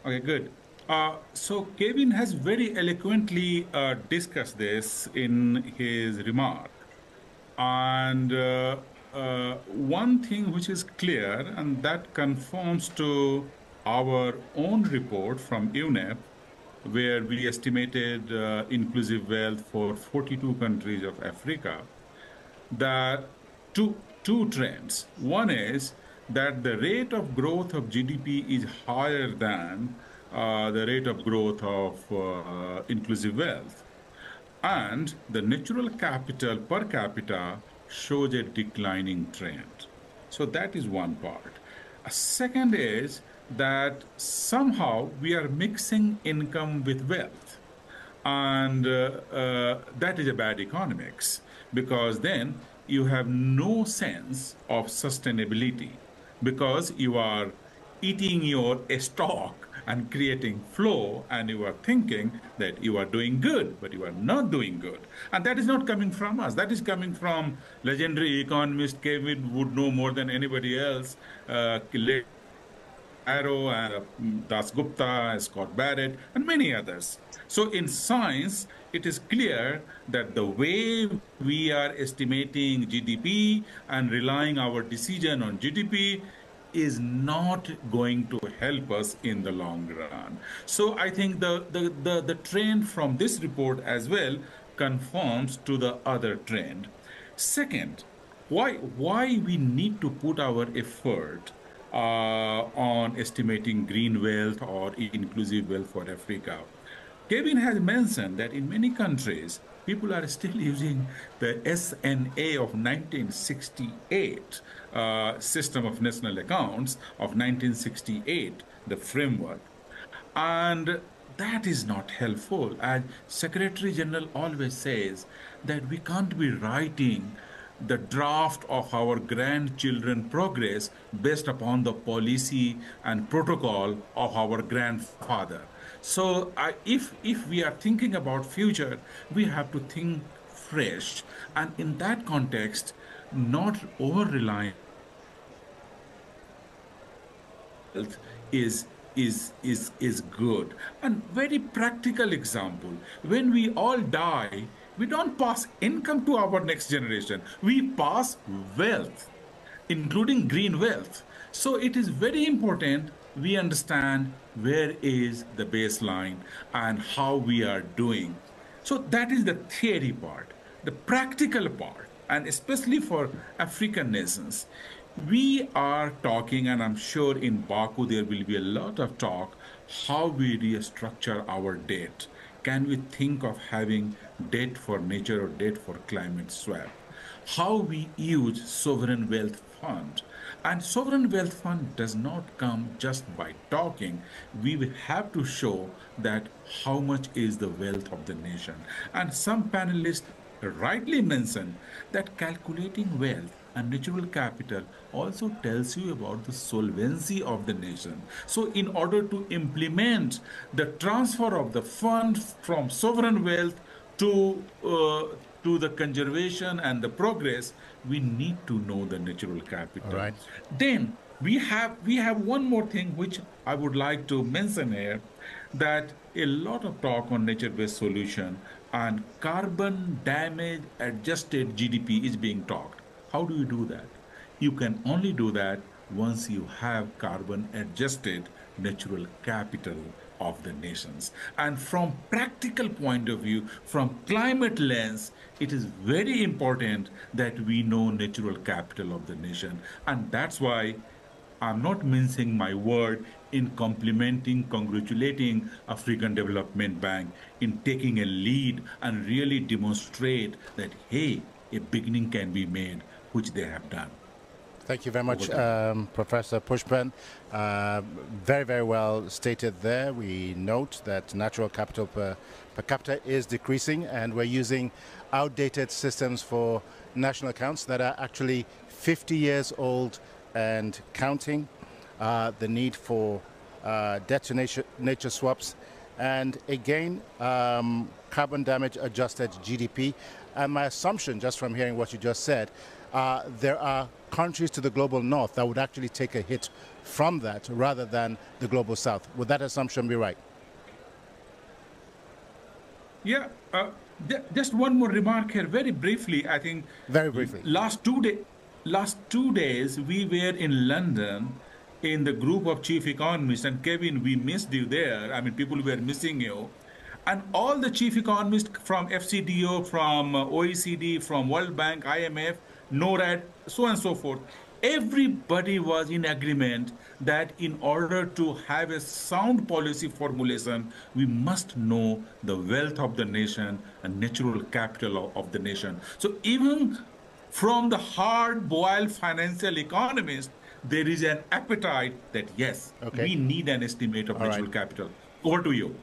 Okay, good. So Kevin has very eloquently discussed this in his remark. And one thing which is clear, and that conforms to our own report from UNEP, where we estimated inclusive wealth for 42 countries of Africa, that two trends. One is that the rate of growth of GDP is higher than the rate of growth of inclusive wealth, and the natural capital per capita shows a declining trend. So that is one part. A second is that somehow we are mixing income with wealth. And that is a bad economics, because then you have no sense of sustainability, because you are eating your stock and creating flow, and you are thinking that you are doing good, but you are not doing good. And that is not coming from us. That is coming from legendary economist Kevin would know more than anybody else, Arrow, Das Gupta, Scott Barrett, and many others. So in science, it is clear that the way we are estimating GDP and relying our decision on GDP is not going to help us in the long run. So I think the trend from this report as well conforms to the other trend. Second, why we need to put our effort on estimating green wealth or inclusive wealth for Africa. Kevin has mentioned that in many countries, people are still using the SNA of 1968, System of National Accounts of 1968, the framework. And that is not helpful. And Secretary General always says that we can't be writing the draft of our grandchildren progress based upon the policy and protocol of our grandfather. So if we are thinking about future, we have to think fresh, and in that context, not over relying is is good. And very practical example, when we all die, we don't pass income to our next generation, we pass wealth, including green wealth. So it is very important we understand where is the baseline and how we are doing. So that is the theory part. The practical part, and especially for African nations, we are talking, and I'm sure in Baku there will be a lot of talk, how we restructure our debt. Can we think of having debt for nature or debt for climate swap? How we use sovereign wealth fund. And sovereign wealth fund does not come just by talking. We will have to show that how much is the wealth of the nation. And some panelists rightly mentioned that calculating wealth and natural capital also tells you about the solvency of the nation. So in order to implement the transfer of the fund from sovereign wealth to the conservation and the progress, we need to know the natural capital. All right. Then we have one more thing which I would like to mention here, that a lot of talk on nature-based solution and carbon damage adjusted GDP is being talked. How do you do that? You can only do that once you have carbon adjusted natural capital of the nations. And from practical point of view, from climate lens, it is very important that we know natural capital of the nation. And that's why I'm not mincing my word in complimenting, congratulating African Development Bank in taking a lead and really demonstrate that, hey, a beginning can be made, which they have done. Thank you very much, Professor Pushpam. Very, very well stated there. We note that natural capital per capita is decreasing, and we're using outdated systems for national accounts that are actually 50 years old and counting. The need for debt to nature swaps, and again, carbon damage adjusted GDP. And my assumption, just from hearing what you just said, there are countries to the global north that would actually take a hit from that rather than the global south. Would that assumption be right? Yeah, just one more remark here, very briefly. I think Very briefly. last 2 days we were in London in the group of chief economists, and Kevin, we missed you there. I mean, people were missing you, and all the chief economists from FCDO, from OECD, from World Bank, IMF, NORAD, so on and so forth. Everybody was in agreement that in order to have a sound policy formulation, we must know the wealth of the nation and natural capital of the nation. So even from the hard-boiled financial economist, there is an appetite that, yes, we need an estimate of natural capital. Over to you.